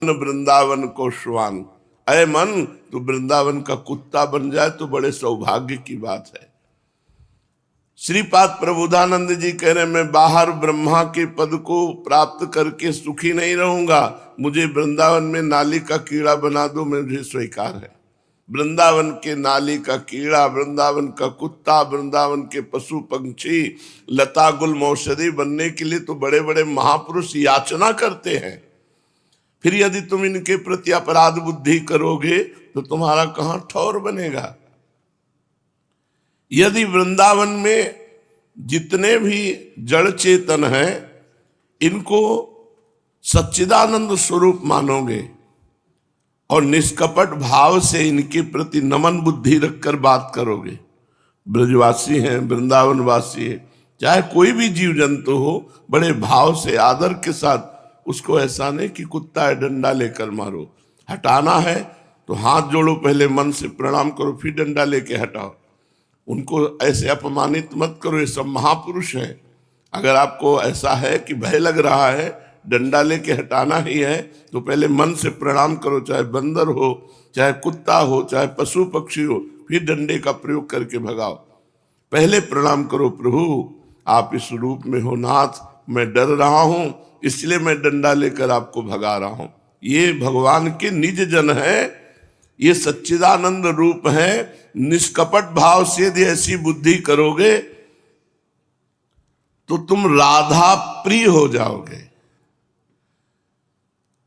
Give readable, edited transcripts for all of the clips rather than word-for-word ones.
वृंदावन को श्वान। अय मन, तू वृंदावन का कुत्ता बन जाए तो बड़े सौभाग्य की बात है। श्रीपाद प्रबोधानंद जी कह रहे, मैं बाहर ब्रह्मा के पद को प्राप्त करके सुखी नहीं रहूंगा, मुझे वृंदावन में नाली का कीड़ा बना दो, मुझे स्वीकार है। वृंदावन के नाली का कीड़ा, वृंदावन का कुत्ता, वृंदावन के पशु पंक्षी, लता गुल्म औषधि बनने के लिए तो बड़े बड़े महापुरुष याचना करते हैं। फिर यदि तुम इनके प्रति अपराध बुद्धि करोगे तो तुम्हारा कहां ठौर बनेगा। यदि वृंदावन में जितने भी जड़ चेतन हैं इनको सच्चिदानंद स्वरूप मानोगे और निष्कपट भाव से इनके प्रति नमन बुद्धि रखकर बात करोगे, ब्रजवासी हैं, वृंदावन वासी है, चाहे कोई भी जीव जंतु हो, बड़े भाव से आदर के साथ उसको ऐसा नहीं कि कुत्ता है डंडा लेकर मारो। हटाना है तो हाथ जोड़ो, पहले मन से प्रणाम करो, फिर डंडा लेके हटाओ। उनको ऐसे अपमानित मत करो, ये सब महापुरुष हैं। अगर आपको ऐसा है कि भय लग रहा है, डंडा लेके हटाना ही है, तो पहले मन से प्रणाम करो, चाहे बंदर हो, चाहे कुत्ता हो, चाहे पशु पक्षी हो, फिर डंडे का प्रयोग करके भगाओ। पहले प्रणाम करो, प्रभु आप इस रूप में हो नाथ, मैं डर रहा हूं इसलिए मैं डंडा लेकर आपको भगा रहा हूं। ये भगवान के निज जन है, ये सच्चिदानंद रूप है। निष्कपट भाव से यदि ऐसी बुद्धि करोगे तो तुम राधा प्रिय हो जाओगे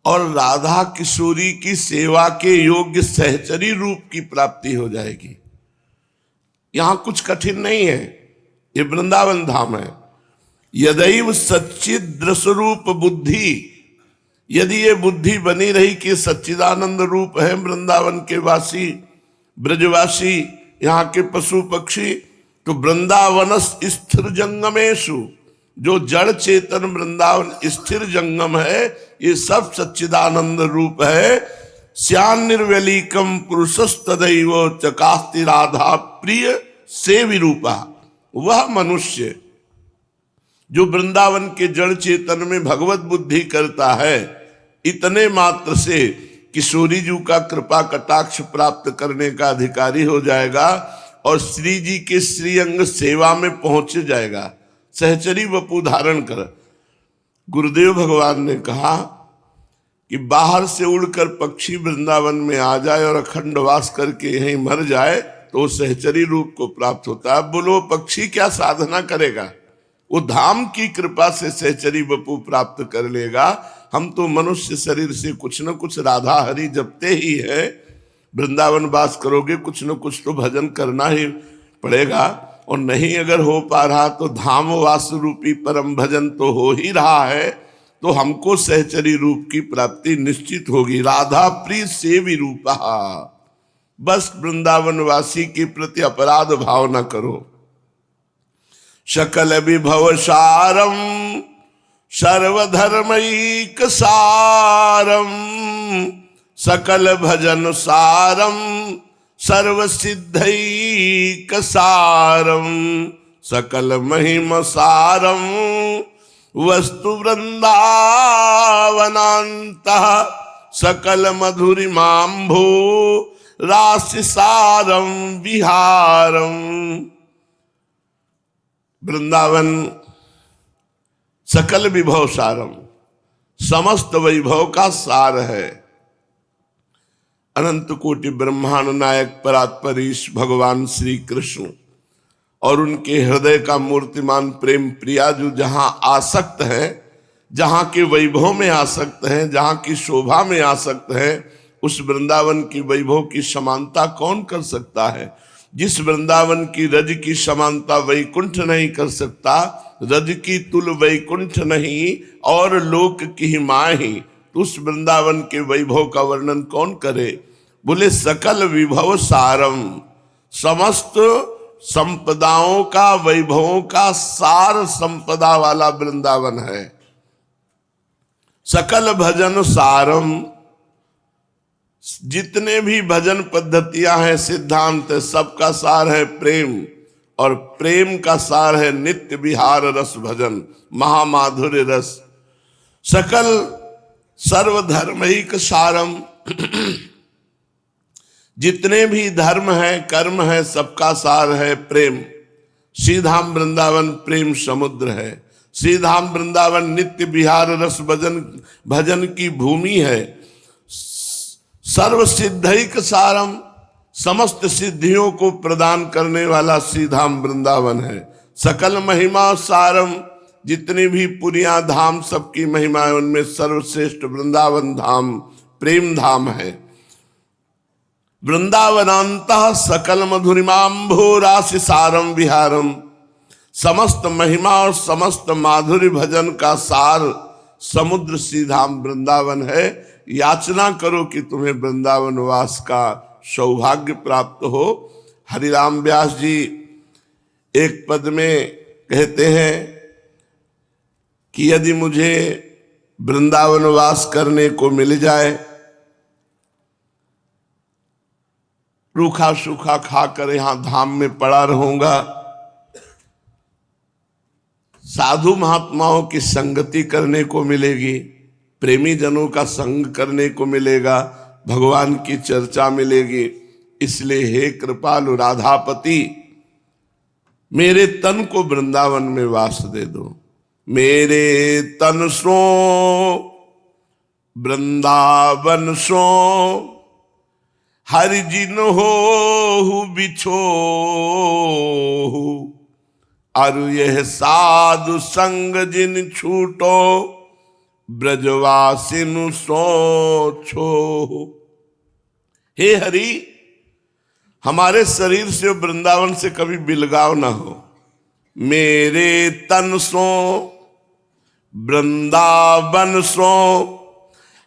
और राधा किशोरी की सेवा के योग्य सहचरी रूप की प्राप्ति हो जाएगी। यहां कुछ कठिन नहीं है, ये वृंदावन धाम है। यदैव सच्चिद स्वरूप बुद्धि, यदि ये बुद्धि बनी रही कि सच्चिदानंद रूप है वृंदावन के वासी, ब्रजवासी, यहाँ के पशु पक्षी, तो वृंदावन स्थिर जंगमेशु, जो जड़ चेतन वृंदावन स्थिर जंगम है, ये सब सच्चिदानंद रूप है। श्यान निर्वलीकम पुरुषस्तदैव चकास्ति राधा प्रिय से विरूपा, वह मनुष्य जो वृंदावन के जड़ चेतन में भगवत बुद्धि करता है, इतने मात्र से किशोरी जी का कृपा कटाक्ष प्राप्त करने का अधिकारी हो जाएगा और श्री जी के श्रीअंग सेवा में पहुंच जाएगा। सहचरी वपु धारण कर। गुरुदेव भगवान ने कहा कि बाहर से उड़कर पक्षी वृंदावन में आ जाए और अखंड वास करके यहीं मर जाए तो सहचरी रूप को प्राप्त होता है। बोलो पक्षी क्या साधना करेगा, वो धाम की कृपा से सहचरी वपु प्राप्त कर लेगा। हम तो मनुष्य शरीर से कुछ न कुछ राधा हरि जपते ही है। वृंदावन वास करोगे कुछ न कुछ तो भजन करना ही पड़ेगा, और नहीं अगर हो पा रहा तो धाम वास रूपी परम भजन तो हो ही रहा है, तो हमको सहचरी रूप की प्राप्ति निश्चित होगी। राधा प्रिय से विरूपा, बस वृंदावन वासी के प्रति अपराध भाव न करो। सकल विभव सारम सर्वधर्मैक सारम, सकल भजन सारम सर्व सिद्धैक सारम, सकल महिम सारम वस्तु वृंदावनांत, सकल मधुरिमांभो राशि सारम विहारम। वृंदावन सकल विभव सारम, समस्त वैभव का सार है। अनंत कोटि ब्रह्मांड नायक परात्परीश भगवान श्री कृष्ण और उनके हृदय का मूर्तिमान प्रेम प्रिया जो जहां आसक्त है, जहां के वैभव में आसक्त हैं, जहां की शोभा में आसक्त हैं, उस वृंदावन की वैभव की समानता कौन कर सकता है। जिस वृंदावन की रज की समानता वैकुंठ नहीं कर सकता, रज की तुल वैकुंठ नहीं और लोक की माही, उस वृंदावन के वैभव का वर्णन कौन करे। बोले सकल विभव सारम, समस्त संपदाओं का वैभवों का सार संपदा वाला वृंदावन है। सकल भजन सारम, जितने भी भजन पद्धतियां हैं, सिद्धांत, सबका सार है प्रेम, और प्रेम का सार है नित्य विहार रस भजन, महामाधुर्य रस। सकल सर्वधर्मैक सारम, जितने भी धर्म है कर्म है सबका सार है प्रेम। श्रीधाम वृंदावन प्रेम समुद्र है। श्रीधाम वृंदावन नित्य विहार रस भजन की भूमि है। सर्व सिद्धैक सारम, समस्त सिद्धियों को प्रदान करने वाला श्रीधाम वृंदावन है। सकल महिमा सारम, जितनी भी पुरिया धाम सबकी महिमा है, उनमें सर्वश्रेष्ठ वृंदावन धाम प्रेम धाम है। वृंदावनांतः सकल मधुरिमांभो राशि सारम विहारम, समस्त महिमा और समस्त माधुर्य भजन का सार समुद्र श्रीधाम वृंदावन है। याचना करो कि तुम्हें वृंदावन वास का सौभाग्य प्राप्त हो। हरिराम व्यास जी एक पद में कहते हैं कि यदि मुझे वृंदावन वास करने को मिल जाए, रूखा सूखा खाकर यहां धाम में पड़ा रहूंगा, साधु महात्माओं की संगति करने को मिलेगी, प्रेमी जनों का संग करने को मिलेगा, भगवान की चर्चा मिलेगी, इसलिए हे कृपालु राधापति मेरे तन को वृंदावन में वास दे दो। मेरे तन सो वृंदावन सो हरि जिन हो बिछो, अरु यह साधु संग जिन छूटो ब्रजवासिनु सो छो। हे हरि, हमारे शरीर से वृंदावन से कभी बिलगाव ना हो। मेरे तन सो वृंदावन सो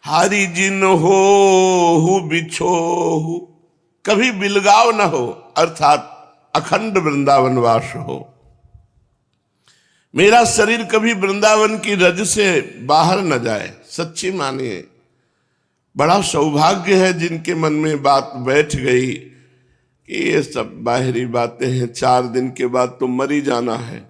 हरि जिन हो बिछो, कभी बिलगाव न हो, अर्थात अखंड वृंदावन वास हो। मेरा शरीर कभी वृंदावन की रज से बाहर न जाए। सच्ची मानिए, बड़ा सौभाग्य है जिनके मन में बात बैठ गई कि ये सब बाहरी बातें हैं, 4 दिन के बाद तो मर ही जाना है।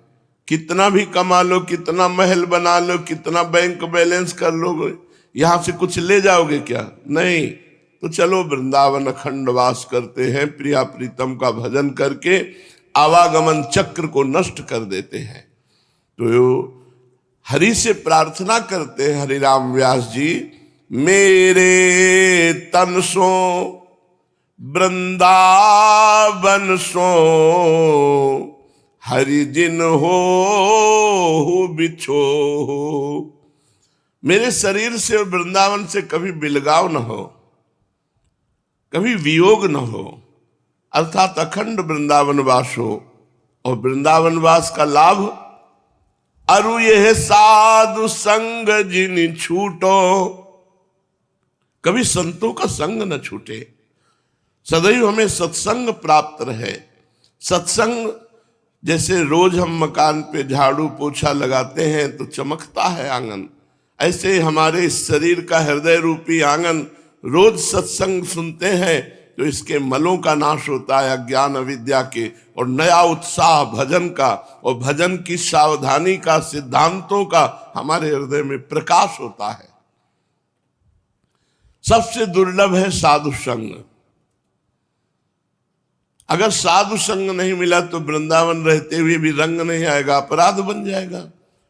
कितना भी कमा लो, कितना महल बना लो, कितना बैंक बैलेंस कर लोगे, यहां से कुछ ले जाओगे क्या? नहीं। तो चलो वृंदावन अखंड वास करते हैं, प्रिया प्रीतम का भजन करके आवागमन चक्र को नष्ट कर देते हैं। तो हरि से प्रार्थना करते हैं हरिराम व्यास जी, मेरे तन सो वृंदावन सो हरि जिन हो बिछो। मेरे शरीर से और वृंदावन से कभी बिलगाव न हो, कभी वियोग न हो, अर्थात अखंड वृंदावन वास हो। और वृंदावन वास का लाभ, अरु यह साधु संग जिन छूटो, कभी संतों का संग न छूटे, सदैव हमें सत्संग प्राप्त रहे। सत्संग जैसे रोज हम मकान पे झाड़ू पोछा लगाते हैं तो चमकता है आंगन, ऐसे हमारे इस शरीर का हृदय रूपी आंगन रोज सत्संग सुनते हैं तो इसके मलों का नाश होता है, अज्ञान अविद्या के, और नया उत्साह भजन का और भजन की सावधानी का, सिद्धांतों का हमारे हृदय में प्रकाश होता है। सबसे दुर्लभ है साधु संग। अगर साधु संग नहीं मिला तो वृंदावन रहते हुए भी रंग नहीं आएगा, अपराध बन जाएगा।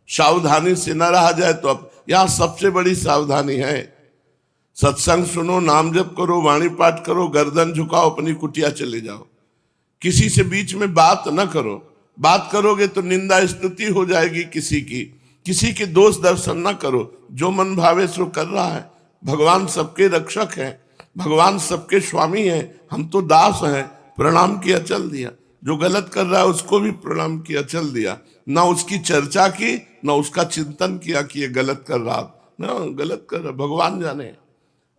सावधानी से न रहा जाए तो अब यहां सबसे बड़ी सावधानी है, सत्संग सुनो, नाम जप करो, वाणी पाठ करो, गर्दन झुकाओ, अपनी कुटिया चले जाओ। किसी से बीच में बात न करो। बात करोगे तो निंदा स्तुति हो जाएगी किसी की। किसी के दोष दर्शन न करो, जो मन भावे सो कर रहा है। भगवान सबके रक्षक हैं, भगवान सबके स्वामी हैं, हम तो दास हैं। प्रणाम किया चल दिया, जो गलत कर रहा है उसको भी प्रणाम किया चल दिया, ना उसकी चर्चा की ना उसका चिंतन किया कि ये गलत कर रहा, ना गलत कर रहा, भगवान जाने।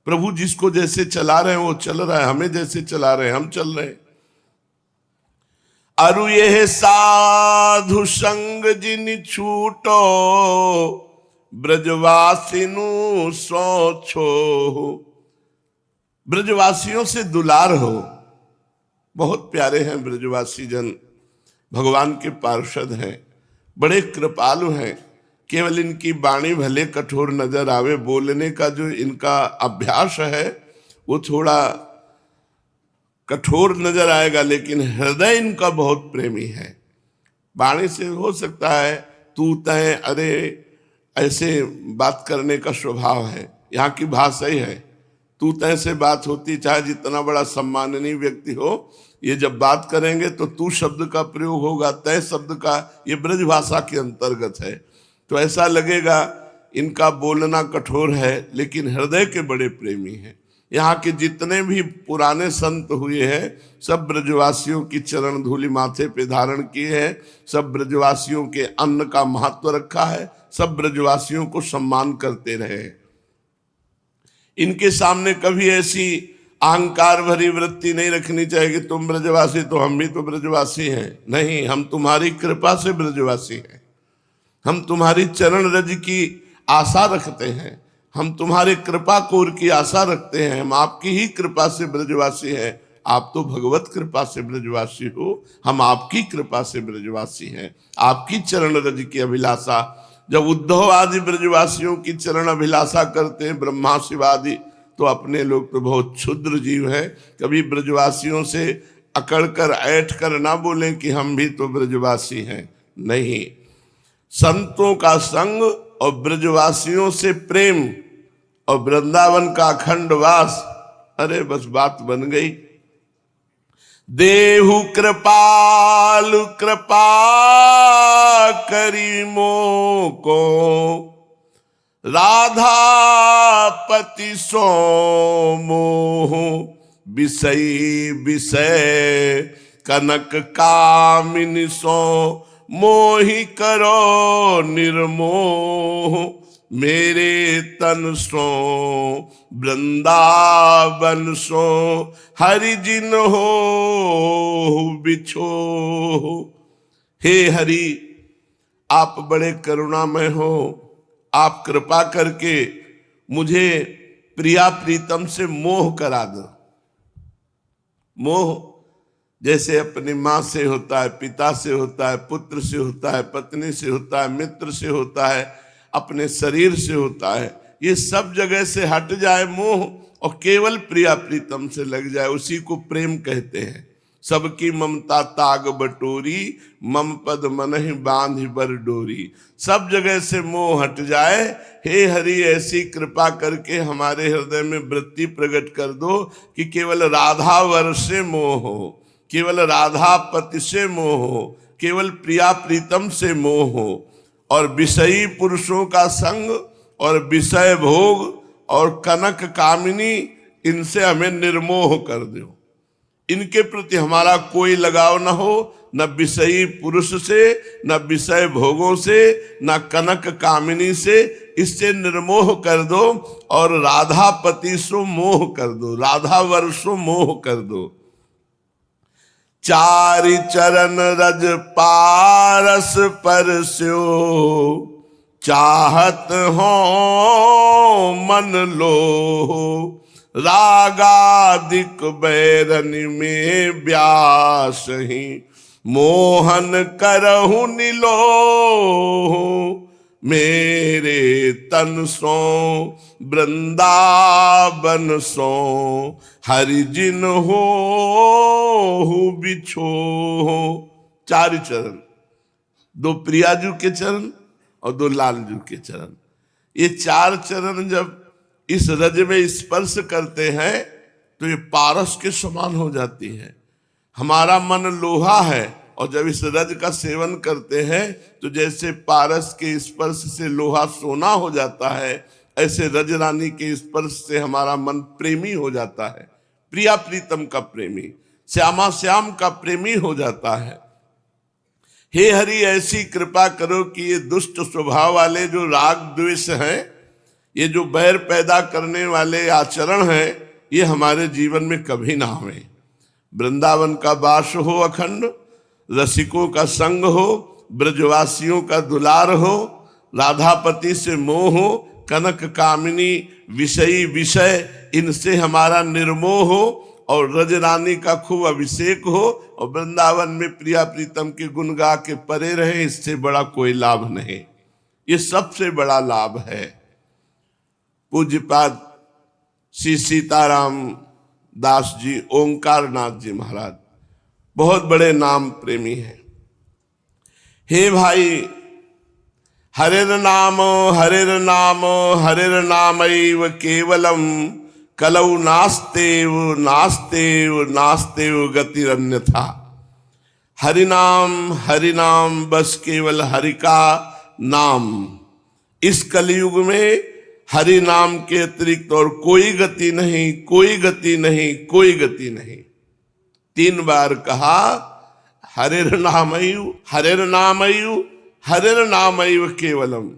प्रभु जिसको जैसे चला रहे हैं वो चल रहा है, हमें जैसे चला रहे हैं हम चल रहे हैं। अरु यह साधु संग जिन छूटो ब्रजवासिनु सो छो। ब्रजवासियों से दुलार हो। बहुत प्यारे हैं ब्रजवासी जन, भगवान के पार्षद हैं, बड़े कृपालु हैं। केवल इनकी वाणी भले कठोर नजर आवे, बोलने का जो इनका अभ्यास है वो थोड़ा कठोर नजर आएगा, लेकिन हृदय इनका बहुत प्रेमी है। वाणी से हो सकता है तू तय अरे ऐसे बात करने का स्वभाव है, यहाँ की भाषा ही है, तू तय से बात होती, चाहे जितना बड़ा सम्माननीय व्यक्ति हो, ये जब बात करेंगे तो तू शब्द का प्रयोग होगा, तय शब्द का, ये ब्रज भाषा के अंतर्गत है। तो ऐसा लगेगा इनका बोलना कठोर है, लेकिन हृदय के बड़े प्रेमी हैं। यहाँ के जितने भी पुराने संत हुए हैं सब ब्रजवासियों की चरण धूलि माथे पे धारण किए हैं, सब ब्रजवासियों के अन्न का महत्व रखा है, सब ब्रजवासियों को सम्मान करते रहे। इनके सामने कभी ऐसी अहंकार भरी वृत्ति नहीं रखनी चाहिए कि तुम ब्रजवासी तो हम भी तो ब्रजवासी हैं। नहीं, हम तुम्हारी कृपा से ब्रजवासी हैं, हम तुम्हारी चरण रज की आशा रखते हैं, हम तुम्हारे कृपा कोर की आशा रखते हैं, हम आपकी ही कृपा से ब्रजवासी हैं। आप तो भगवत कृपा से ब्रजवासी हो, हम आपकी कृपा से ब्रजवासी हैं, आपकी चरण रज की अभिलाषा। जब उद्धव आदि ब्रजवासियों की चरण अभिलाषा करते हैं, ब्रह्मा शिव आदि, तो अपने लोग तो बहुत क्षुद्र जीव हैं, कभी ब्रजवासियों से अकड़ कर ऐठ कर ना बोलें कि हम भी तो ब्रजवासी हैं। नहीं, संतों का संग और ब्रजवासियों से प्रेम और वृंदावन का अखंड वास, अरे बस बात बन गई। देहु कृपाल कृपा करी मोको, राधापति सो मोह विषयी विषय, कनक कामिनी सो मोहि करो निर्मोह, मेरे तन सो वृंदावन सो हरि जिन हो बिछो। हे हरि, आप बड़े करुणामय हो, आप कृपा करके मुझे प्रिया प्रीतम से मोह करा दो। मोह जैसे अपनी माँ से होता है, पिता से होता है, पुत्र से होता है, पत्नी से होता है, मित्र से होता है, अपने शरीर से होता है, ये सब जगह से हट जाए मोह और केवल प्रिया प्रीतम से लग जाए, उसी को प्रेम कहते हैं। सबकी ममता ताग बटोरी, मम पद मनहि बांधि बर डोरी। सब जगह से मोह हट जाए। हे हरि, ऐसी कृपा करके हमारे हृदय में वृत्ति प्रकट कर दो कि केवल राधा वर से मोह हो, केवल राधा पति से मोह हो, केवल प्रिया प्रीतम से मोह हो, और विषयी पुरुषों का संग और विषय भोग और कनक कामिनी, इनसे हमें निर्मोह कर दो। इनके प्रति हमारा कोई लगाव न हो, न विषयी पुरुष से, न विषय भोगों से, न कनक कामिनी से, इससे निर्मोह कर दो और राधापति सो मोह कर दो, राधा वर सो मोह कर दो। चारि चरण रज पारस परस्यो, चाहत हो मन लो, रागादिक बैरनि में व्यास ही, मोहन करहु निलो, मेरे तन सो वृंदावन सो हरि जिन हो बिछो। चार चरण, दो प्रियाजू के चरण और दो लालजू के चरण। ये चार चरण जब इस रज में स्पर्श करते हैं तो ये पारस के समान हो जाती है। हमारा मन लोहा है और जब इस रज का सेवन करते हैं तो जैसे पारस के स्पर्श से लोहा सोना हो जाता है, ऐसे रज रानी के स्पर्श से हमारा मन प्रेमी हो जाता है, प्रिया प्रीतम का प्रेमी, श्यामा श्याम का प्रेमी हो जाता है। हे हरि, ऐसी कृपा करो कि ये दुष्ट स्वभाव वाले जो राग द्वेष हैं, ये जो बैर पैदा करने वाले आचरण हैं, ये हमारे जीवन में कभी ना आवे। वृंदावन का वास हो अखंड, रसिकों का संग हो, ब्रजवासियों का दुलार हो, राधापति से मोह हो, कनक कामिनी विषयी विषय, इनसे हमारा निर्मोह हो, और रजरानी का खूब अभिषेक हो, और वृंदावन में प्रिया प्रीतम के गुण गा के परे रहे, इससे बड़ा कोई लाभ नहीं। ये सबसे बड़ा लाभ है। पूज्यपाद श्री सीताराम दास जी, ओंकार नाथ जी महाराज बहुत बड़े नाम प्रेमी हैं। हे भाई, हरेर नाम हरेर नामैव केवलम कलौ नास्तेव नास्तेव नास्तेव गतिरन्यथा। हरि नाम बस केवल हरि का नाम। इस कलयुग में हरि नाम के अतिरिक्त और कोई गति नहीं, कोई गति नहीं, कोई गति नहीं। 3 बार कहा हरेर नामैव केवलम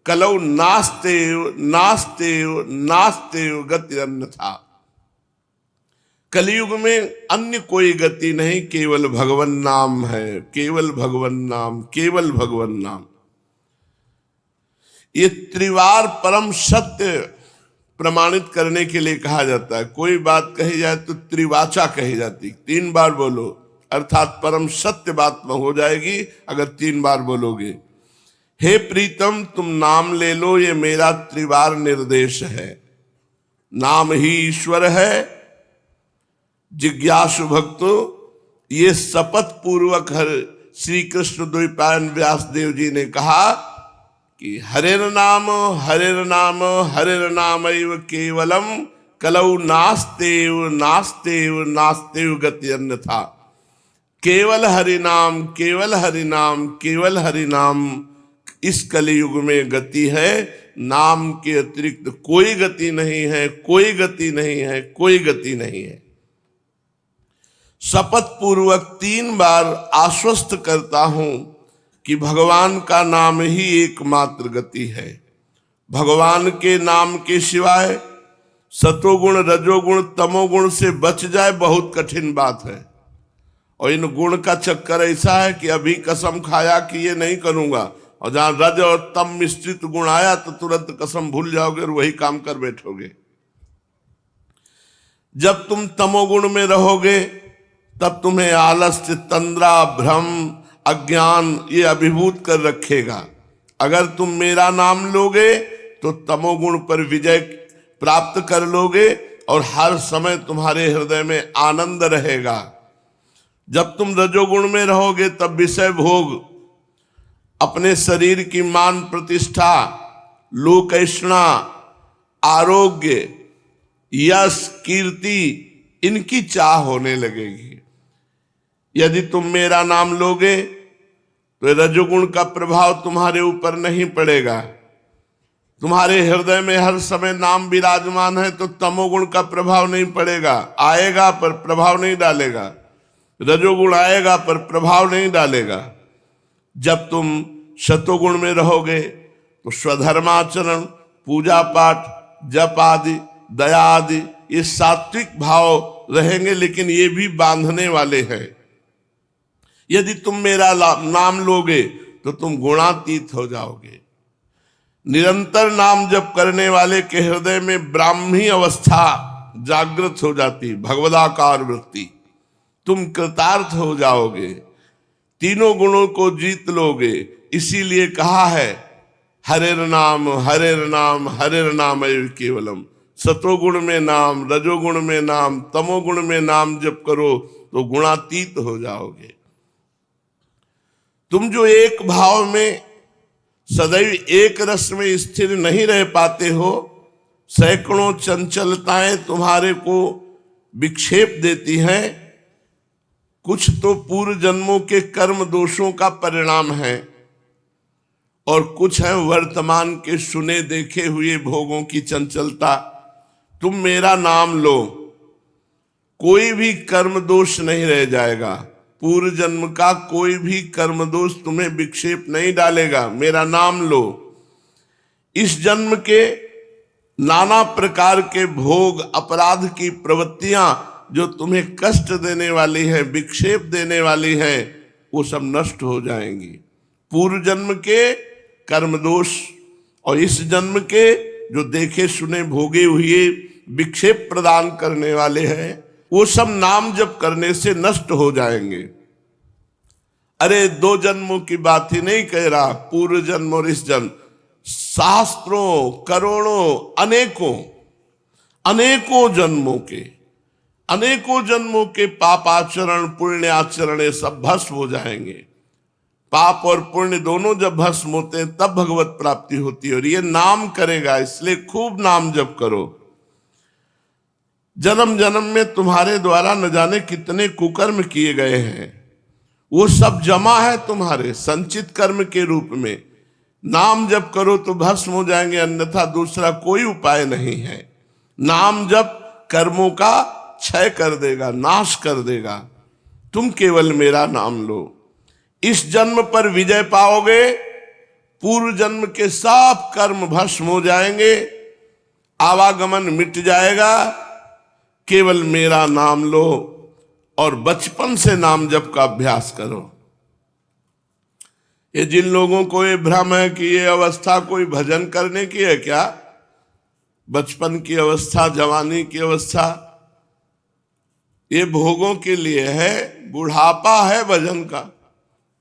कलौ नास्तेव नास्तेव नास्तेव गतिरन्यथा। कलयुग में अन्य कोई गति नहीं, केवल भगवन नाम है, केवल भगवन नाम, केवल भगवन नाम। ये त्रिवार परम सत्य प्रमाणित करने के लिए कहा जाता है। कोई बात कही जाए तो त्रिवाचा कही जाती, 3 बार बोलो अर्थात परम सत्य बात हो जाएगी अगर 3 बार बोलोगे। हे प्रीतम, तुम नाम ले लो, ये मेरा त्रिवार निर्देश है। नाम ही ईश्वर है। जिज्ञासु भक्तों, ये शपथ पूर्वक श्री कृष्ण द्वैपायन व्यासदेव जी ने कहा कि हरेर नाम हरेर नामैव केवलम कलौ नास्तेव नास्तेव नास्तेव गति अन्यथा। केवल हरि नाम, केवल हरि नाम, केवल हरि नाम इस कलयुग में गति है। नाम के अतिरिक्त कोई गति नहीं है, कोई गति नहीं है, कोई गति नहीं है। शपथ पूर्वक 3 बार आश्वस्त करता हूं कि भगवान का नाम ही एकमात्र गति है। भगवान के नाम के सिवाय सतोगुण, रजोगुण, तमोगुण से बच जाए बहुत कठिन बात है। और इन गुण का चक्कर ऐसा है कि अभी कसम खाया कि ये नहीं करूंगा, और जहां रज और तम मिश्रित गुण आया तो तुरंत कसम भूल जाओगे और वही काम कर बैठोगे। जब तुम तमोगुण में रहोगे तब तुम्हें आलस्य, तंद्रा, भ्रम, अज्ञान ये अभिभूत कर रखेगा। अगर तुम मेरा नाम लोगे तो तमोगुण पर विजय प्राप्त कर लोगे और हर समय तुम्हारे हृदय में आनंद रहेगा। जब तुम रजोगुण में रहोगे तब विषय भोग, अपने शरीर की मान प्रतिष्ठा, लोकैषणा, आरोग्य, यश, कीर्ति, इनकी चाह होने लगेगी। यदि तुम मेरा नाम लोगे तो रजोगुण का प्रभाव तुम्हारे ऊपर नहीं पड़ेगा। तुम्हारे हृदय में हर समय नाम विराजमान है तो तमोगुण का प्रभाव नहीं पड़ेगा। आएगा पर प्रभाव नहीं डालेगा, रजोगुण आएगा पर प्रभाव नहीं डालेगा। जब तुम शतोगुण में रहोगे तो स्वधर्माचरण, पूजा पाठ, जप आदि, दया आदि ये सात्विक भाव रहेंगे, लेकिन ये भी बांधने वाले हैं। यदि तुम मेरा नाम लोगे तो तुम गुणातीत हो जाओगे। निरंतर नाम जप करने वाले के हृदय में ब्राह्मी अवस्था जागृत हो जाती, भगवदाकार वृत्ति। तुम कृतार्थ हो जाओगे, तीनों गुणों को जीत लोगे। इसीलिए कहा है हरेर नाम हरेर नाम एव केवलम। सतोगुण में नाम, रजोगुण में नाम, तमोगुण में नाम जप करो तो गुणातीत हो जाओगे। तुम जो एक भाव में सदैव एक रस में स्थिर नहीं रह पाते हो, सैकड़ों चंचलताएं तुम्हारे को विक्षेप देती हैं। कुछ तो पूर्व जन्मों के कर्म दोषों का परिणाम है और कुछ है वर्तमान के सुने देखे हुए भोगों की चंचलता। तुम मेरा नाम लो, कोई भी कर्म दोष नहीं रह जाएगा। पूर्व जन्म का कोई भी कर्म दोष तुम्हें विक्षेप नहीं डालेगा। मेरा नाम लो। इस जन्म के नाना प्रकार के भोग, अपराध की प्रवृत्तियां जो तुम्हें कष्ट देने वाली है, विक्षेप देने वाली है, वो सब नष्ट हो जाएंगी। पूर्व जन्म के कर्म दोष और इस जन्म के जो देखे सुने भोगे हुए विक्षेप प्रदान करने वाले हैं, वो सब नाम जप करने से नष्ट हो जाएंगे। अरे 2 जन्मों की बात ही नहीं कह रहा, पूर्व जन्म और इस जन्म। शास्त्रों, करोड़ों, अनेकों जन्मों के पापाचरण, पुण्याचरण ये सब भस्म हो जाएंगे। पाप और पुण्य दोनों जब भस्म होते हैं तब भगवत प्राप्ति होती है। और ये नाम करेगा, इसलिए खूब नाम जप करो। जन्म जन्म में तुम्हारे द्वारा न जाने कितने कुकर्म किए गए हैं, वो सब जमा है तुम्हारे संचित कर्म के रूप में। नाम जप करो तो भस्म हो जाएंगे, अन्यथा दूसरा कोई उपाय नहीं है। नाम जप कर्मों का क्षय कर देगा, नाश कर देगा। तुम केवल मेरा नाम लो, इस जन्म पर विजय पाओगे। पूर्व जन्म के सब कर्म भस्म हो जाएंगे, आवागमन मिट जाएगा। केवल मेरा नाम लो और बचपन से नाम जप का अभ्यास करो। ये जिन लोगों को ये भ्रम है कि ये अवस्था कोई भजन करने की है, क्या बचपन की अवस्था, जवानी की अवस्था ये भोगों के लिए है, बुढ़ापा है भजन का।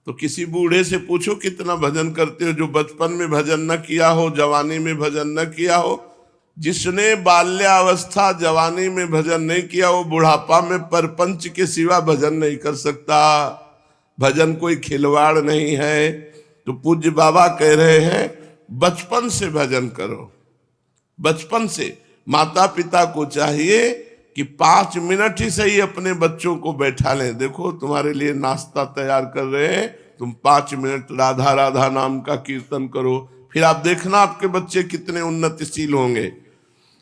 तो किसी बूढ़े से पूछो कितना भजन करते हो, जो बचपन में भजन न किया हो, जवानी में भजन न किया हो। जिसने बाल्यावस्था, जवानी में भजन नहीं किया, वो बुढ़ापा में परपंच के सिवा भजन नहीं कर सकता। भजन कोई खिलवाड़ नहीं है। तो पूज्य बाबा कह रहे हैं बचपन से भजन करो। बचपन से माता पिता को चाहिए कि 5 मिनट ही सही अपने बच्चों को बैठा लें। देखो तुम्हारे लिए नाश्ता तैयार कर रहे हैं, तुम 5 मिनट राधा राधा नाम का कीर्तन करो, फिर आप देखना आपके बच्चे कितने उन्नतिशील होंगे।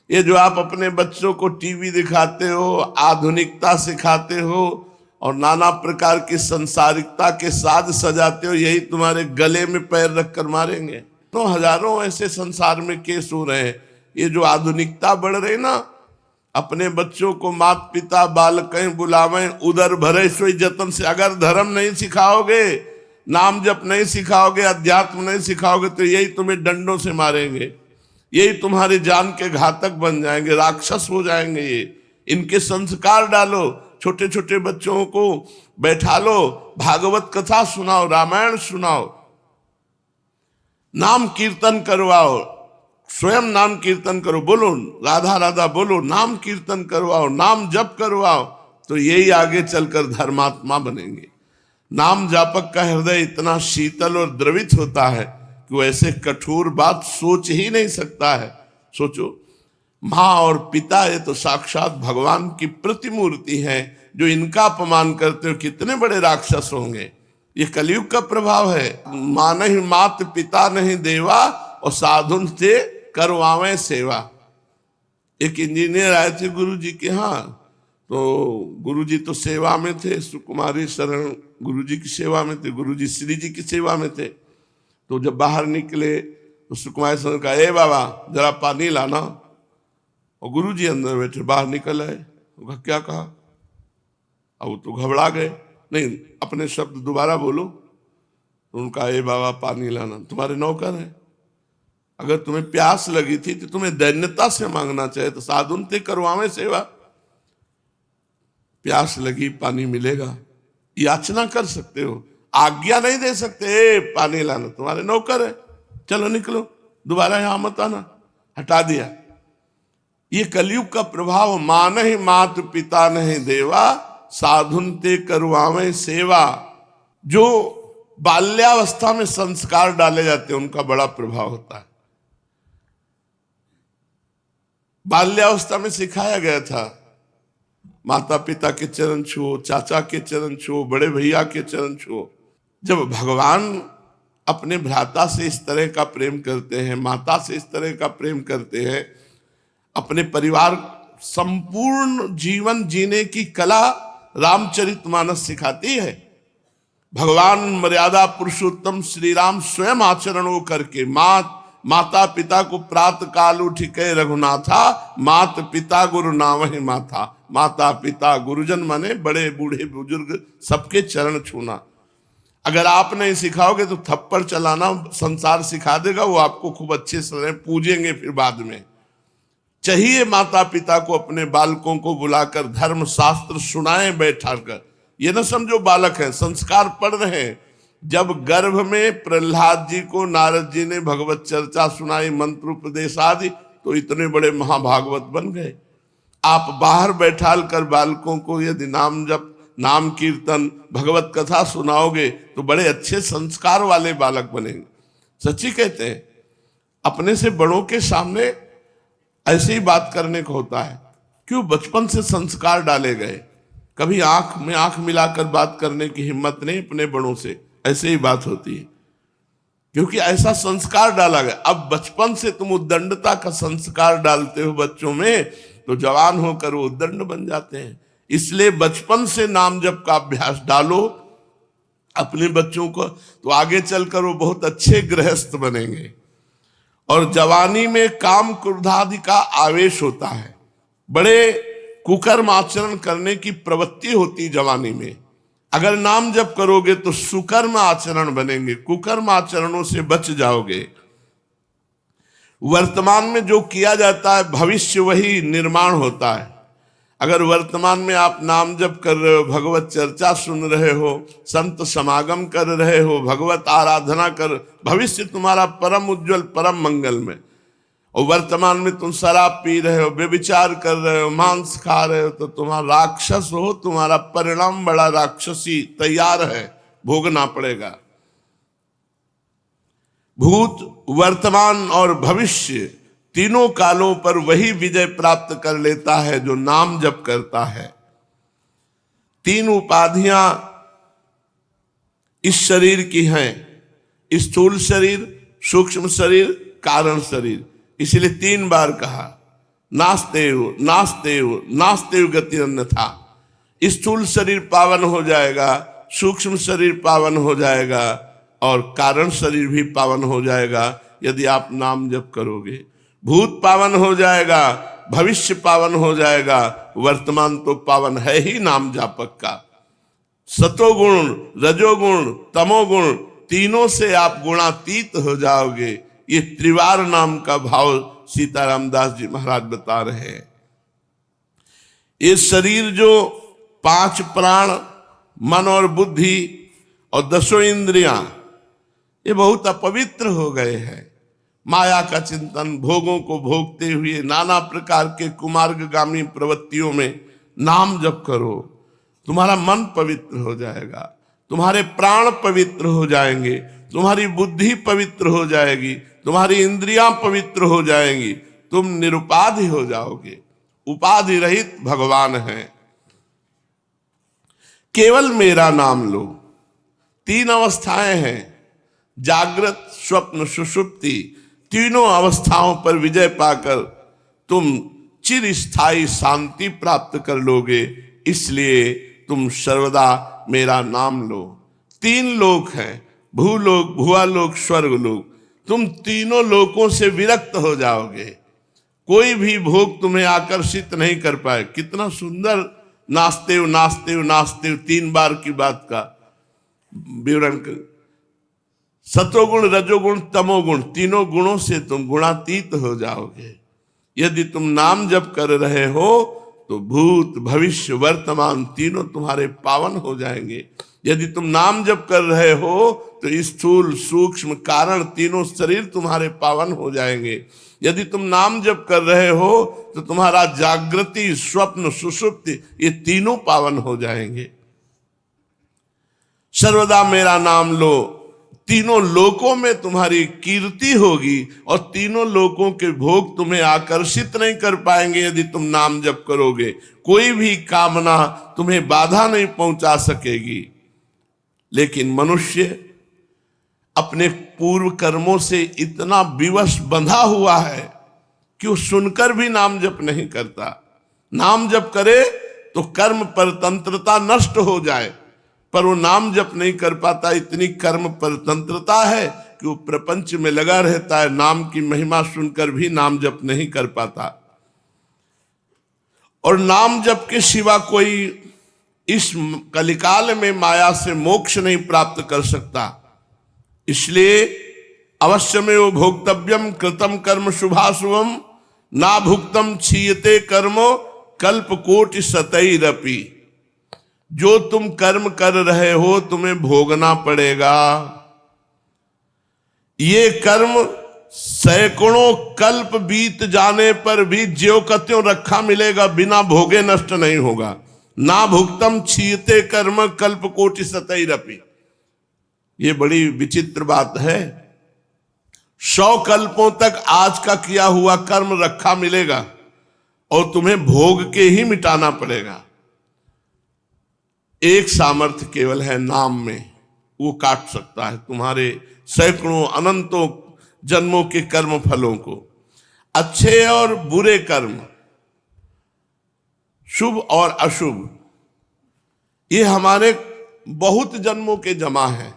ये जो आप अपने बच्चों को टीवी दिखाते हो, आधुनिकता सिखाते हो और नाना प्रकार की संसारिकता के साज सजाते हो, यही तुम्हारे गले में पैर रखकर मारेंगे। तो हजारों ऐसे संसार में केस हो रहे हैं। ये जो आधुनिकता बढ़ रही ना, अपने बच्चों को माता पिता बालकें बुलावें, उदर भरे सोई जतन से। अगर धर्म नहीं सिखाओगे, नाम जप नहीं सिखाओगे, अध्यात्म नहीं सिखाओगे, तो यही तुम्हें डंडों से मारेंगे, यही तुम्हारी जान के घातक बन जाएंगे, राक्षस हो जाएंगे। ये इनके संस्कार डालो, छोटे छोटे बच्चों को बैठा लो, भागवत कथा सुनाओ, रामायण सुनाओ, नाम कीर्तन करवाओ, स्वयं नाम कीर्तन करो, बोलो राधा राधा बोलो, नाम कीर्तन करवाओ, नाम जप करवाओ, तो यही आगे चलकर धर्मात्मा बनेंगे। नाम जापक का हृदय इतना शीतल और द्रवित होता है कि वो ऐसे कठोर बात सोच ही नहीं सकता है। सोचो, माँ और पिता ये तो साक्षात भगवान की प्रतिमूर्ति है, जो इनका अपमान करते हो कितने बड़े राक्षस होंगे। ये कलयुग का प्रभाव है। माँ नहीं मात, पिता नहीं देवा, और साधुन से करवावें सेवा। एक इंजीनियर आए थे गुरु जी के यहाँ, तो गुरु जी तो सेवा में थे, सुकुमारी शरण गुरु जी की सेवा में थे, गुरु जी श्री जी की सेवा में थे। तो जब बाहर निकले तो सुकुमारी शरण कहा, ए बाबा जरा पानी लाना। और गुरु जी अंदर बैठे, बाहर निकल आए। क्या कहा? अब तो घबरा गए, नहीं अपने शब्द दोबारा बोलो। तो उनका, ए बाबा पानी लाना, तुम्हारे नौकर है, अगर तुम्हें प्यास लगी थी तो तुम्हें दैन्यता से मांगना चाहिए, तो साधुन ते करवावे सेवा। प्यास लगी, पानी मिलेगा, याचना कर सकते हो, आज्ञा नहीं दे सकते, ए पानी लाना, तुम्हारे नौकर है, चलो निकलो, दोबारा यहां मत आना, हटा दिया। ये कलयुग का प्रभाव। मां नहीं मात, पिता नहीं देवा, साधुन ते करवावे सेवा। जो बाल्यावस्था में संस्कार डाले जाते हैं उनका बड़ा प्रभाव होता है। बाल्यावस्था में सिखाया गया था, माता पिता के चरण छुओ, चाचा के चरण छुओ, बड़े भैया के चरण छुओ। जब भगवान अपने भ्राता से इस तरह का प्रेम करते हैं, माता से इस तरह का प्रेम करते हैं, अपने परिवार, संपूर्ण जीवन जीने की कला रामचरितमानस सिखाती है। भगवान मर्यादा पुरुषोत्तम श्री राम स्वयं आचरण वो करके माता पिता को प्रातः काल उठ के रघुनाथा, मात पिता गुरु नावहि माथा। माता पिता गुरुजन माने बड़े बूढ़े बुजुर्ग, सबके चरण छूना। अगर आप नहीं सिखाओगे तो थप्पड़ चलाना संसार सिखा देगा, वो आपको खूब अच्छे से पूजेंगे फिर बाद में। चाहिए माता पिता को अपने बालकों को बुलाकर धर्म शास्त्र सुनाएं बैठा कर। ये ना समझो बालक हैं, संस्कार पढ़ रहे हैं, जब गर्भ में प्रहलाद जी को नारद जी ने भगवत चर्चा सुनाई, मंत्र उपदेश आदि, तो इतने बड़े महाभागवत बन गए। आप बाहर बैठाल कर बालकों को यदि नाम जप, नाम कीर्तन, भगवत कथा सुनाओगे तो बड़े अच्छे संस्कार वाले बालक बनेंगे। सच्ची कहते हैं, अपने से बड़ों के सामने ऐसे ही बात करने को होता है। क्यों? बचपन से संस्कार डाले गए। कभी आंख में आंख मिलाकर बात करने की हिम्मत नहीं अपने बड़ों से, ऐसे ही बात होती है, क्योंकि ऐसा संस्कार डाला गया। अब बचपन से तुम उद्दंडता का संस्कार डालते हो बच्चों में, तो जवान होकर वो उद्दंड बन जाते हैं। इसलिए बचपन से नाम जप का अभ्यास डालो अपने बच्चों को, तो आगे चलकर वो बहुत अच्छे गृहस्थ बनेंगे। और जवानी में काम क्रोधादि का आवेश होता है, बड़े कुकर्म आचरण करने की प्रवृत्ति होती जवानी में। अगर नाम जप करोगे तो सुकर्म आचरण बनेंगे, कुकर्म आचरणों से बच जाओगे। वर्तमान में जो किया जाता है भविष्य वही निर्माण होता है। अगर वर्तमान में आप नाम जप कर रहे हो, भगवत चर्चा सुन रहे हो, संत समागम कर रहे हो, भगवत आराधना कर, भविष्य तुम्हारा परम उज्जवल परम मंगल में। और वर्तमान में तुम शराब पी रहे हो, व्यभिचार कर रहे हो, मांस खा रहे हो, तो तुम्हारा राक्षस हो, तुम्हारा परिणाम बड़ा राक्षसी तैयार है, भोगना पड़ेगा। भूत, वर्तमान और भविष्य तीनों कालों पर वही विजय प्राप्त कर लेता है जो नाम जप करता है। तीन उपाधियां इस शरीर की हैं, स्थूल शरीर, सूक्ष्म शरीर, कारण शरीर। इसलिए 3 बार कहा नास्तेव नास्तेव नास्तेव गति अन्यथा। स्थूल शरीर पावन हो जाएगा, सूक्ष्म शरीर पावन हो जाएगा और कारण शरीर भी पावन हो जाएगा यदि आप नाम जप करोगे। भूत पावन हो जाएगा, भविष्य पावन हो जाएगा, वर्तमान तो पावन है ही नाम जापक का। सतोगुण, रजोगुण, तमोगुण तीनों से आप गुणातीत हो जाओगे। ये त्रिवार नाम का भाव सीताराम दास जी महाराज बता रहे हैं। ये शरीर जो 5 प्राण, मन और बुद्धि और 10 इंद्रियां, ये बहुत अपवित्र हो गए हैं। माया का चिंतन, भोगों को भोगते हुए नाना प्रकार के कुमार्गगामी प्रवृत्तियों में नाम जप करो, तुम्हारा मन पवित्र हो जाएगा, तुम्हारे प्राण पवित्र हो जाएंगे, तुम्हारी बुद्धि पवित्र हो जाएगी, तुम्हारी इंद्रियां पवित्र हो जाएंगी, तुम निरुपाधि हो जाओगे, उपाधि रहित भगवान है। केवल मेरा नाम लो। 3 अवस्थाएं हैं, जागृत, स्वप्न, सुषुप्ति। तीनों अवस्थाओं पर विजय पाकर तुम चिरस्थायी शांति प्राप्त कर लोगे। इसलिए तुम सर्वदा मेरा नाम लो। 3 लोक हैं, भूलोक, भुवालोक, स्वर्गलोक। तुम तीनों लोकों से विरक्त हो जाओगे, कोई भी भोग तुम्हें आकर्षित नहीं कर पाए। कितना सुंदर नास्तेव नास्तेव नास्तेव 3 बार की बात का विवरण कर। सतोगुण, रजोगुण, तमोगुण, तीनों गुणों से तुम गुणातीत हो जाओगे। यदि तुम नाम जप कर रहे हो तो भूत, भविष्य, वर्तमान तीनों तुम्हारे पावन हो जाएंगे। यदि तुम नाम जप कर रहे हो तो स्थूल, सूक्ष्म, कारण तीनों शरीर तुम्हारे पावन हो जाएंगे। यदि तुम नाम जप कर रहे हो तो तुम्हारा जागृति, स्वप्न, सुषुप्ति ये तीनों पावन हो जाएंगे। सर्वदा मेरा नाम लो, तीनों लोकों में तुम्हारी कीर्ति होगी और तीनों लोकों के भोग तुम्हें आकर्षित नहीं कर पाएंगे। यदि तुम नाम जप करोगे, कोई भी कामना तुम्हें बाधा नहीं पहुंचा सकेगी। लेकिन मनुष्य अपने पूर्व कर्मों से इतना विवश बंधा हुआ है कि वो सुनकर भी नाम जप नहीं करता। नाम जप करे तो कर्म परतंत्रता नष्ट हो जाए, पर वो नाम जप नहीं कर पाता। इतनी कर्म परतंत्रता है कि वो प्रपंच में लगा रहता है, नाम की महिमा सुनकर भी नाम जप नहीं कर पाता। और नाम जप के सिवा कोई इस कलिकाल में माया से मोक्ष नहीं प्राप्त कर सकता। इसलिए अवश्य में वो भोक्तव्यम कृतम कर्म शुभाशुभम ना भुक्तम क्षीयते कर्मो कल्प कोटि सतैरपि। जो तुम कर्म कर रहे हो तुम्हें भोगना पड़ेगा। ये कर्म सैकड़ों कल्प बीत जाने पर भी ज्यों का त्यों रखा मिलेगा, बिना भोगे नष्ट नहीं होगा। ना भुक्तम क्षीयते कर्म कल्प कोटि सतैरपि। ये बड़ी विचित्र बात है। 100 कल्पों तक आज का किया हुआ कर्म रखा मिलेगा और तुम्हें भोग के ही मिटाना पड़ेगा। एक सामर्थ्य केवल है नाम में, वो काट सकता है तुम्हारे सैकड़ों अनंतों जन्मों के कर्म फलों को। अच्छे और बुरे कर्म, शुभ और अशुभ, ये हमारे बहुत जन्मों के जमा है।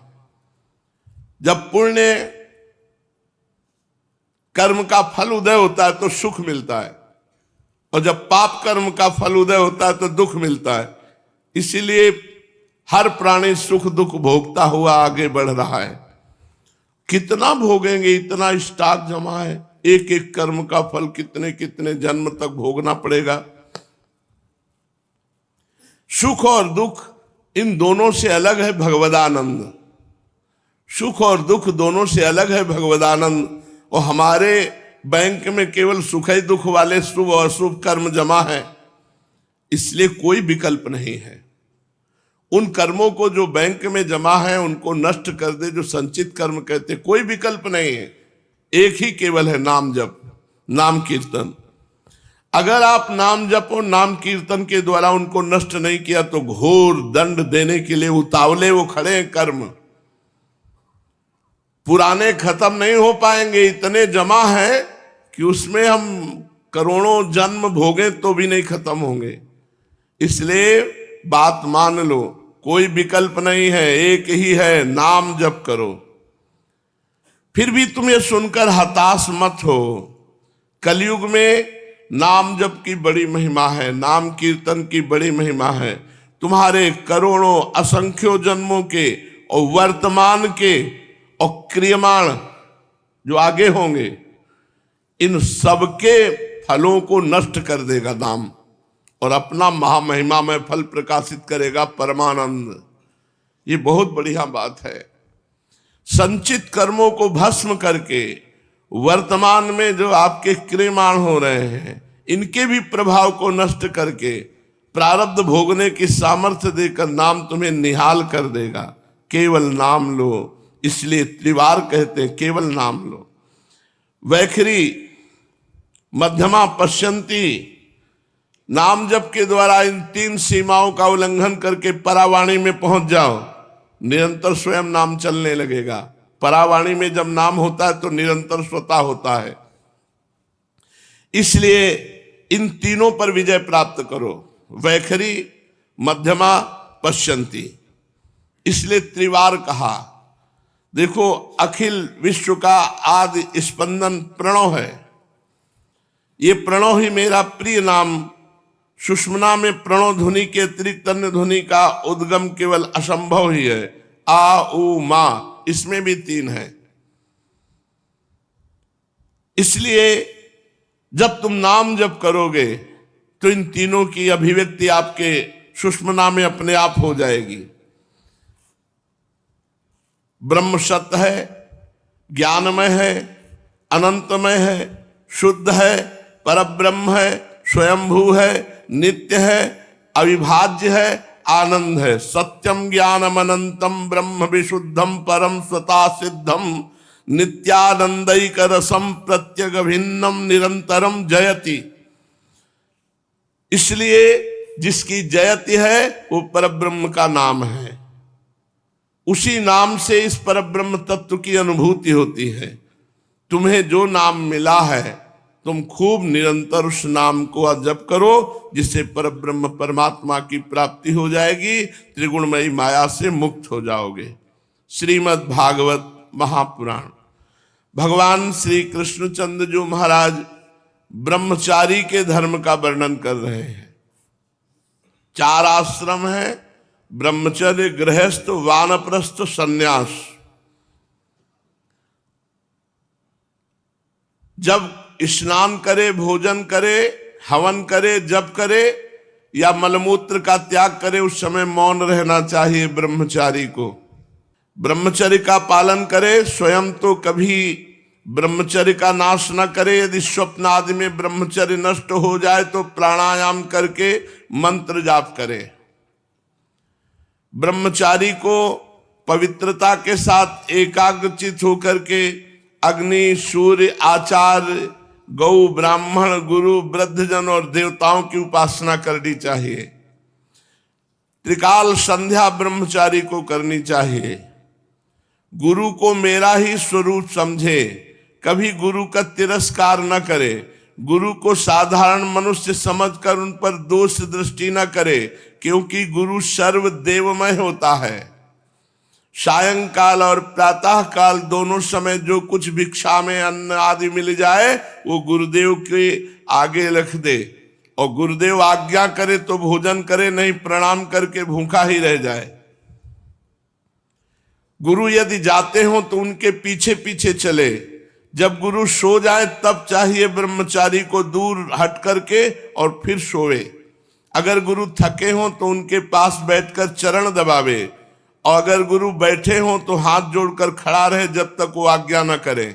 जब पुण्य कर्म का फल उदय होता है तो सुख मिलता है, और जब पाप कर्म का फल उदय होता है तो दुख मिलता है। इसीलिए हर प्राणी सुख दुख भोगता हुआ आगे बढ़ रहा है। कितना भोगेंगे, इतना स्टॉक जमा है। एक एक कर्म का फल कितने कितने जन्म तक भोगना पड़ेगा। सुख और दुख इन दोनों से अलग है भगवदानंद। सुख और दुख दोनों से अलग है भगवदानंद। और हमारे बैंक में केवल सुख ही दुख वाले शुभ और अशुभ कर्म जमा है, इसलिए कोई विकल्प नहीं है। उन कर्मों को जो बैंक में जमा है उनको नष्ट कर दे, जो संचित कर्म कहते, कोई विकल्प नहीं है। एक ही केवल है नाम जप, नाम कीर्तन। अगर आप नाम जप और नाम कीर्तन के द्वारा उनको नष्ट नहीं किया तो घोर दंड देने के लिए उतावले वो खड़े हैं कर्म। पुराने खत्म नहीं हो पाएंगे, इतने जमा है कि उसमें हम करोड़ों जन्म भोगे तो भी नहीं खत्म होंगे। इसलिए बात मान लो, कोई विकल्प नहीं है, एक ही है, नाम जप करो। फिर भी तुम ये सुनकर हताश मत हो। कलयुग में नाम जप की बड़ी महिमा है, नाम कीर्तन की बड़ी महिमा है। तुम्हारे करोड़ों असंख्यों जन्मों के और वर्तमान के और क्रियमाण जो आगे होंगे, इन सबके फलों को नष्ट कर देगा नाम, और अपना महामहिमा में फल प्रकाशित करेगा परमानंद। ये बहुत बढ़िया बात है। संचित कर्मों को भस्म करके वर्तमान में जो आपके क्रियमाण हो रहे हैं, इनके भी प्रभाव को नष्ट करके प्रारब्ध भोगने की सामर्थ्य देकर नाम तुम्हें निहाल कर देगा। केवल नाम लो, इसलिए त्रिवार कहते हैं, केवल नाम लो। वैखरी मध्यमा पश्यंती, नाम जप के द्वारा इन 3 सीमाओं का उल्लंघन करके परावाणी में पहुंच जाओ। निरंतर स्वयं नाम चलने लगेगा। परावाणी में जब नाम होता है तो निरंतर स्वतः होता है। इसलिए इन तीनों पर विजय प्राप्त करो, वैखरी मध्यमा पश्यंती। इसलिए त्रिवार कहा। देखो, अखिल विश्व का आदि स्पंदन प्रणव है। ये प्रणव ही मेरा प्रिय नाम। सुषुम्ना में प्रणव ध्वनि के अतिरिक्त अन्य ध्वनि का उद्गम केवल असंभव ही है। आ उ मा, इसमें भी 3 है। इसलिए जब तुम नाम जप करोगे तो इन तीनों की अभिव्यक्ति आपके सुषुम्ना में अपने आप हो जाएगी। ब्रह्म सत्य है, ज्ञानमय है, अनंतमय है, शुद्ध है, परब्रह्म है, स्वयंभू है, नित्य है, अविभाज्य है, आनंद है। सत्यम ज्ञानम अनंतम ब्रह्म विशुद्धम परम स्वता सिद्धम नित्यानंदैक रसम प्रत्यग भिन्नम निरंतरम जयति। इसलिए जिसकी जयति है वो परब्रह्म का नाम है। उसी नाम से इस परब्रह्म तत्व की अनुभूति होती है। तुम्हें जो नाम मिला है, तुम खूब निरंतर उस नाम को जप करो, जिससे परब्रह्म परमात्मा की प्राप्ति हो जाएगी। त्रिगुणमयी माया से मुक्त हो जाओगे। श्रीमद् भागवत महापुराण। भगवान श्री कृष्णचंद्र जो महाराज ब्रह्मचारी के धर्म का वर्णन कर रहे हैं। 4 आश्रम है, ब्रह्मचर्य, गृहस्थ, वानप्रस्थ, सन्यास। जब स्नान करे, भोजन करे, हवन करे, जप करे, या मलमूत्र का त्याग करे, उस समय मौन रहना चाहिए ब्रह्मचारी को। ब्रह्मचर्य का पालन करे, स्वयं तो कभी ब्रह्मचर्य का नाश न करे। यदि स्वप्न आदि में ब्रह्मचर्य नष्ट हो जाए तो प्राणायाम करके मंत्र जाप करे। ब्रह्मचारी को पवित्रता के साथ एकाग्रचित होकर के अग्नि, सूर्य, आचार्य, गौ, ब्राह्मण, गुरु, वृद्धजन और देवताओं की उपासना करनी चाहिए। त्रिकाल संध्या ब्रह्मचारी को करनी चाहिए। गुरु को मेरा ही स्वरूप समझे, कभी गुरु का तिरस्कार न करे। गुरु को साधारण मनुष्य समझकर उन पर दोष दृष्टि न करे, क्योंकि गुरु सर्वदेवमय होता है। सायंकाल और प्रातः काल दोनों समय जो कुछ भिक्षा में अन्न आदि मिल जाए वो गुरुदेव के आगे रख दे, और गुरुदेव आज्ञा करे तो भोजन करे, नहीं प्रणाम करके भूखा ही रह जाए। गुरु यदि जाते हो तो उनके पीछे पीछे चले। जब गुरु सो जाए तब चाहिए ब्रह्मचारी को दूर हट करके और फिर सोवे। अगर गुरु थके हो तो उनके पास बैठकर चरण दबावे, और अगर गुरु बैठे हो तो हाथ जोड़कर खड़ा रहे जब तक वो आज्ञा न करे।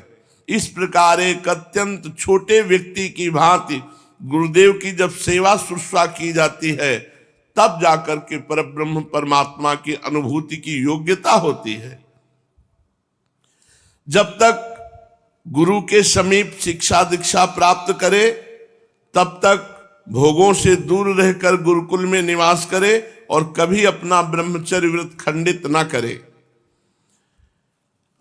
इस प्रकार एक अत्यंत छोटे व्यक्ति की भांति गुरुदेव की जब सेवा शुश्रूषा की जाती है तब जाकर के परब्रह्म परमात्मा की अनुभूति की योग्यता होती है। जब तक गुरु के समीप शिक्षा दीक्षा प्राप्त करे तब तक भोगों से दूर रहकर गुरुकुल में निवास करे और कभी अपना ब्रह्मचर्य व्रत खंडित ना करे।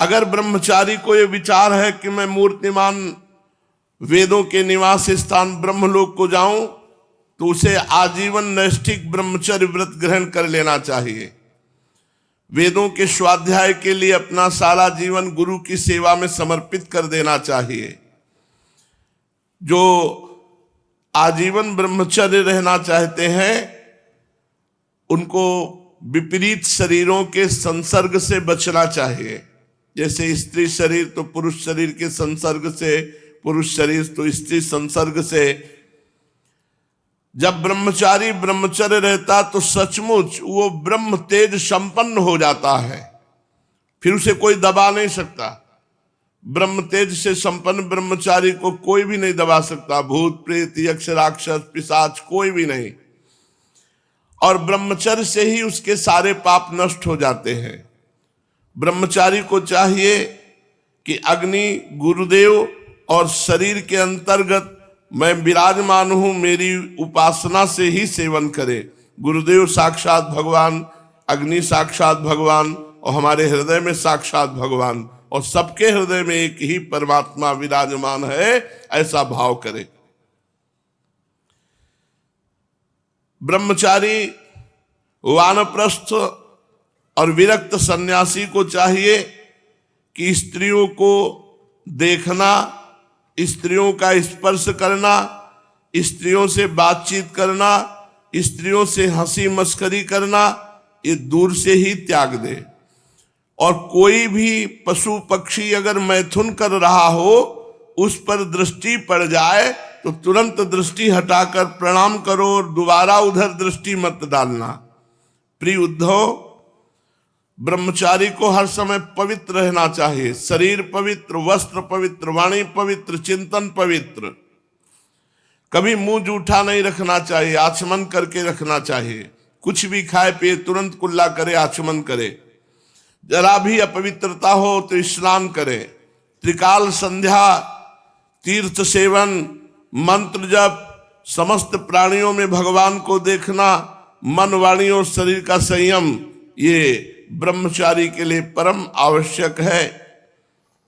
अगर ब्रह्मचारी को यह विचार है कि मैं मूर्तिमान वेदों के निवास स्थान ब्रह्मलोक को जाऊं, तो उसे आजीवन नैष्ठिक ब्रह्मचर्य व्रत ग्रहण कर लेना चाहिए। वेदों के स्वाध्याय के लिए अपना सारा जीवन गुरु की सेवा में समर्पित कर देना चाहिए। जो आजीवन ब्रह्मचर्य रहना चाहते हैं उनको विपरीत शरीरों के संसर्ग से बचना चाहिए। जैसे स्त्री शरीर तो पुरुष शरीर के संसर्ग से, पुरुष शरीर तो स्त्री संसर्ग से। जब ब्रह्मचारी ब्रह्मचर्य रहता तो सचमुच वो ब्रह्म तेज संपन्न हो जाता है, फिर उसे कोई दबा नहीं सकता। ब्रह्म तेज से संपन्न ब्रह्मचारी को कोई भी नहीं दबा सकता, भूत प्रेत यक्ष राक्षस पिशाच कोई भी नहीं। और ब्रह्मचर्य से ही उसके सारे पाप नष्ट हो जाते हैं। ब्रह्मचारी को चाहिए कि अग्नि, गुरुदेव और शरीर के अंतर्गत मैं विराजमान हूं, मेरी उपासना से ही सेवन करे। गुरुदेव साक्षात भगवान, अग्नि साक्षात भगवान और हमारे हृदय में साक्षात भगवान, और सबके हृदय में एक ही परमात्मा विराजमान है, ऐसा भाव करे। ब्रह्मचारी, वानप्रस्थ और विरक्त सन्यासी को चाहिए कि स्त्रियों को देखना, स्त्रियों का स्पर्श करना, स्त्रियों से बातचीत करना, स्त्रियों से हंसी मस्करी करना, ये दूर से ही त्याग दे। और कोई भी पशु पक्षी अगर मैथुन कर रहा हो, उस पर दृष्टि पड़ जाए तो तुरंत दृष्टि हटाकर प्रणाम करो और दोबारा उधर दृष्टि मत डालना। प्रिय उद्धव, ब्रह्मचारी को हर समय पवित्र रहना चाहिए। शरीर पवित्र, वस्त्र पवित्र, वाणी पवित्र, चिंतन पवित्र। कभी मुंह जूठा नहीं रखना चाहिए, आचमन करके रखना चाहिए। कुछ भी खाए पिए तुरंत कुल्ला करे, आचमन करे। जरा भी अपवित्रता हो तो स्नान करे। त्रिकाल संध्या, तीर्थ सेवन, मंत्र जप, समस्त प्राणियों में भगवान को देखना, मन, वाणी और शरीर का संयम, ये ब्रह्मचारी के लिए परम आवश्यक है।